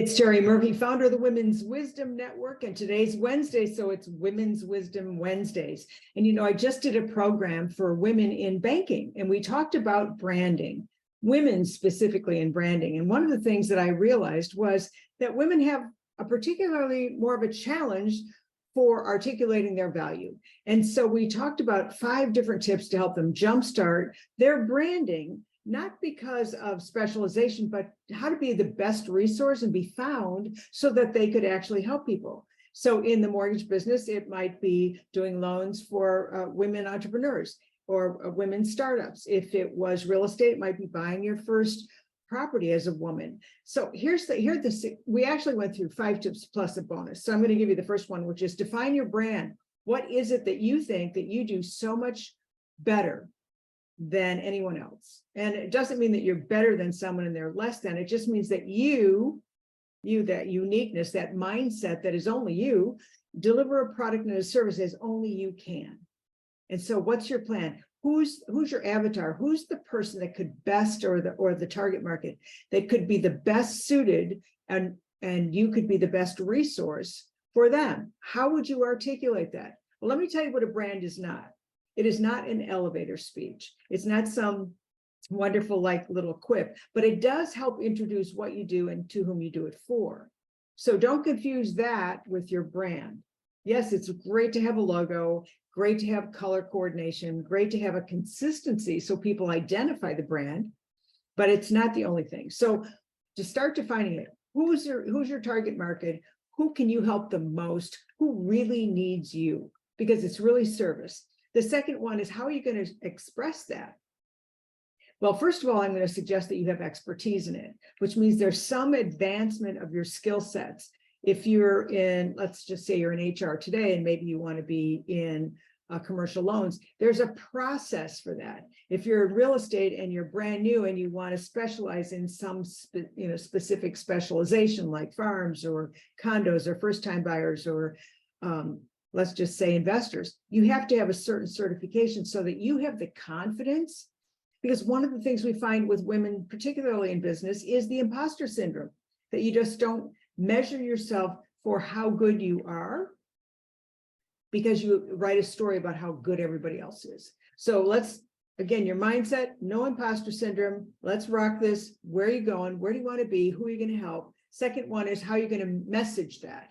It's Terry Murphy, founder of the Women's Wisdom Network, and today's Wednesday, so it's Women's Wisdom Wednesdays. And I just did a program for women in banking, and we talked about branding, women specifically in branding. And one of the things that I realized was that women have a particularly more of a challenge for articulating their value. And so we talked about 5 different tips to help them jumpstart their branding, not because of specialization, but how to be the best resource and be found so that they could actually help people. So in the mortgage business, it might be doing loans for women entrepreneurs or women startups. If it was real estate, it might be buying your first property as a woman. So we actually went through 5 tips plus a bonus. So I'm going to give you the first one, which is define your brand. What is it that you think that you do so much better than anyone else? And it doesn't mean that you're better than someone and they're less than. It just means that you, that uniqueness, that mindset that is only you, deliver a product and a service as only you can. And so what's your plan? Who's your avatar? Who's the person that could best, or the target market that could be the best suited, and you could be the best resource for them? How would you articulate that? Well, let me tell you what a brand is not. It is not an elevator speech. It's not some wonderful little quip, but it does help introduce what you do and to whom you do it for. So don't confuse that with your brand. Yes, it's great to have a logo, great to have color coordination, great to have a consistency so people identify the brand, but it's not the only thing. So to start defining it, who's your target market? Who can you help the most? Who really needs you? Because it's really service. The second one is, how are you going to express that? Well, first of all, I'm going to suggest that you have expertise in it, which means there's some advancement of your skill sets. If you're in, let's just say you're in HR today, and maybe you want to be in commercial loans, there's a process for that. If you're in real estate and you're brand new and you want to specialize in some specific specialization like farms or condos or first-time buyers or let's just say investors, you have to have a certain certification so that you have the confidence. Because one of the things we find with women, particularly in business, is the imposter syndrome, that you just don't measure yourself for how good you are because you write a story about how good everybody else is. So again, your mindset, no imposter syndrome. Let's rock this. Where are you going? Where do you want to be? Who are you going to help? Second one is, how are you going to message that?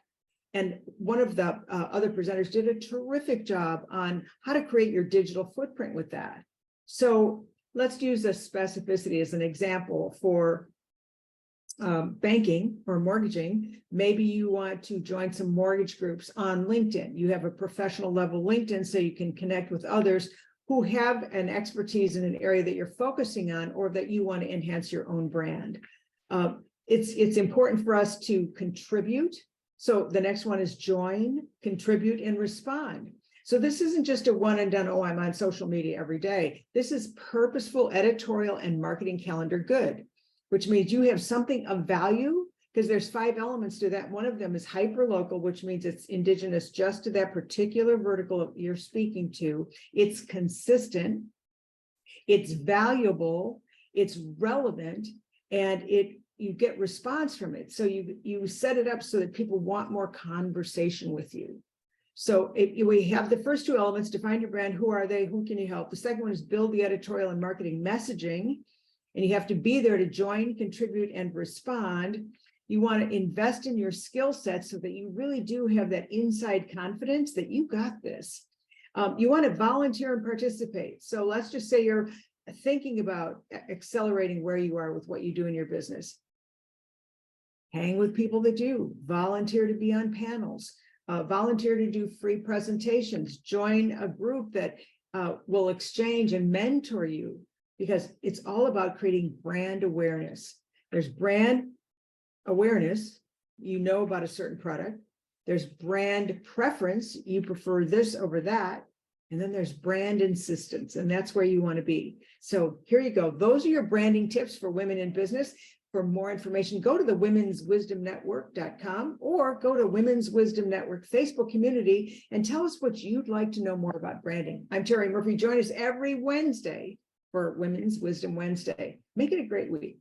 And one of the other presenters did a terrific job on how to create your digital footprint with that. So let's use a specificity as an example for banking or mortgaging. Maybe you want to join some mortgage groups on LinkedIn. You have a professional level LinkedIn so you can connect with others who have an expertise in an area that you're focusing on, or that you want to enhance your own brand. It's important for us to contribute. So the next one is join, contribute, and respond. So this isn't just a one and done, oh, I'm on social media every day. This is purposeful editorial and marketing calendar good, which means you have something of value, because there's 5 elements to that. One of them is hyper-local, which means it's indigenous just to that particular vertical you're speaking to. It's consistent, it's valuable, it's relevant, and you get response from it. So you set it up so that people want more conversation with you. So we have the first 2 elements: define your brand, who are they, who can you help? The second one is build the editorial and marketing messaging, and you have to be there to join, contribute, and respond. You want to invest in your skill set so that you really do have that inside confidence that you got this. You want to volunteer and participate. So let's just say you're thinking about accelerating where you are with what you do in your business. Hang with people that do. Volunteer to be on panels. Volunteer to do free presentations. Join a group that will exchange and mentor you, because it's all about creating brand awareness. There's brand awareness, you know about a certain product. There's brand preference, you prefer this over that. And then there's brand insistence, and that's where you want to be. So here you go. Those are your branding tips for women in business. For more information, go to the womenswisdomnetwork.com or go to Women's Wisdom Network Facebook community and tell us what you'd like to know more about branding. I'm Terry Murphy. Join us every Wednesday for Women's Wisdom Wednesday. Make it a great week.